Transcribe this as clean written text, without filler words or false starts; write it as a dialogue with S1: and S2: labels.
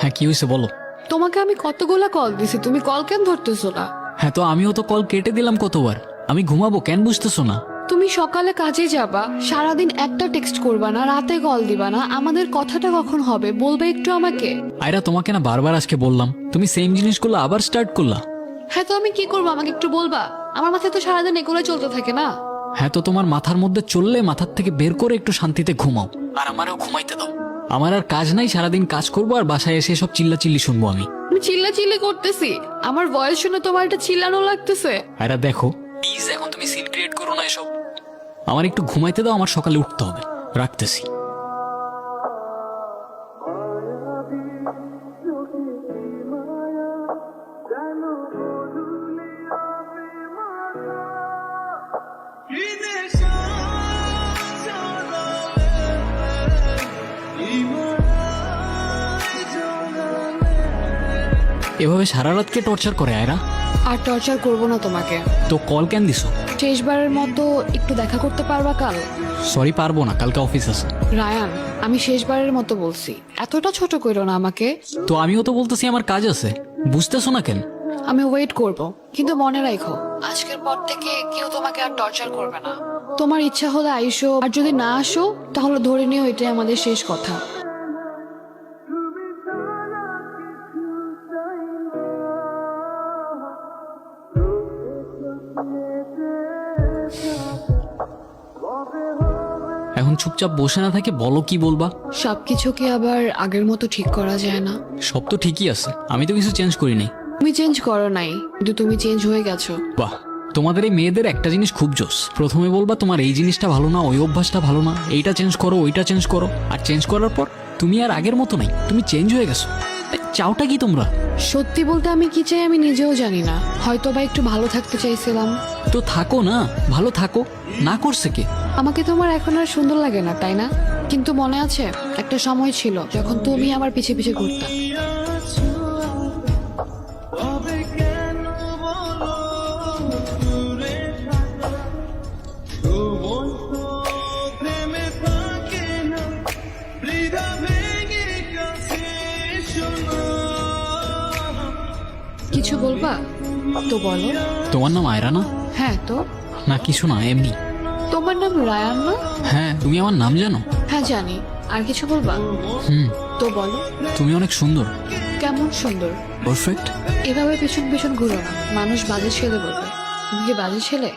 S1: হ্যাঁ কি হয়েছে বলো।
S2: তোমাকে আমি কতগুলা কল দিছি, তুমি কল কেন ধরতেছো না?
S1: হ্যাঁ তো আমিও তো কল কেটে দিলাম কতবার। আমি ঘুমাবো কেন বুঝতেছো না?
S2: তুমি সকালে কাজে যাবা, সারাদিন একটা টেক্সট করবা না, রাতে কল দিবা না, আমাদের কথাটা কখন হবে বলবে একটু আমাকে।
S1: আয়রা তোমাকে না বারবার আজকে বললাম, তুমি সেম জিনিসগুলো আবার স্টার্ট করলা।
S2: হ্যাঁ তো আমি কি করবো আমাকে একটু বলবা? আমার মাথায় তো সারাদিন এগুলো চলতে থাকে না।
S1: হ্যাঁ তো তোমার মাথার মধ্যে চললে মাথার থেকে বের করে একটু শান্তিতে ঘুমাও, আর আমারও ঘুমাইতে দাও। আমার আর কাজ নাই, সারাদিন কাজ করবো আর বাসায় এসে সব চিল্লাচিল্লি শুনবো আমি।
S2: আমি চিল্লাচিল্লি করতেছি? আমার ভয়েস শুনে তোমার এটা চিল্লানো লাগতেছে?
S1: আয়রা দেখো প্লিজ, এখন তুমি সিন ক্রিয়েট করো না এসব। আমার একটু ঘুমাইতে দাও, আমার সকালে উঠতে হবে। রাখতেছি। এভাবে সারা রাতকে টর্চার করে আয়রা।
S2: আর টর্চার করবো না তোমাকে।
S1: তো কল কেন দিছো?
S2: শেষবারের মতো একটু দেখা করতে পারবা কাল?
S1: সরি পারবো না, কালকে অফিস আছে।
S2: রায়ান, আমি শেষবারের মতো বলছি, এতটা ছোট করো না আমাকে।
S1: তো আমিও তো বলতেছি আমার কাজ আছে, বুঝতেছো না কেন?
S2: আমি ওয়েট করব, কিন্তু মনে রাখো আজকের পর থেকে কেউ তোমাকে আর টর্চার করবে না। তোমার ইচ্ছা হলে আইসো, আর যদি না আসো তাহলে ধরে নিও এটাই আমাদের শেষ কথা।
S1: এখন চুপচাপ বসে না থাকে বলো কি বলবা।
S2: সবকিছু কি আবার আগের মতো ঠিক করা যায় না?
S1: সব তো ঠিকই আছে, আমি তো কিছু চেঞ্জ করি নাই।
S2: তুমি চেঞ্জ করো নাই, কিন্তু তুমি চেঞ্জ হয়ে গেছো।
S1: বাহ, তোমাদের এই মেয়েদের একটা জিনিস খুব জোস। প্রথমে বলবা তোমার এই জিনিসটা ভালো না, ওই অভ্যাসটা ভালো না, এইটা চেঞ্জ করো, ওইটা চেঞ্জ করো, আর চেঞ্জ করার পর তুমি আর আগের মতো নাই, তুমি চেঞ্জ হয়ে গেছো। চাওটা কি তোমরা?
S2: সত্যি বলতে আমি কি চাই আমি নিজেও জানি না, হয়তো বা একটু ভালো থাকতে চাইছিলাম।
S1: তো থাকো না, ভালো থাকো, না করছে কে?
S2: আমাকে তোমার এখন আর সুন্দর লাগে না, তাই না? কিন্তু মনে আছে একটা সময় ছিল যখন তুমি আমার পিছে পিছে ঘুরতা। কিছু বলবা তো বলো।
S1: তোমার নাম আয়রা না?
S2: হ্যাঁ তো।
S1: না কিছু না, এমনি।
S2: তোমার নাম রায়ান না?
S1: হ্যাঁ, তুমি আমার নাম জানো?
S2: হ্যাঁ জানি। আর কিছু বলবা? তো বলো।
S1: তুমি অনেক সুন্দর।
S2: কেমন সুন্দর?
S1: পারফেক্ট।
S2: এভাবে পেছন পেছন ঘুরো না, মানুষ বাজে ছেলে বলবে। তুমি কি বাজে ছেলে?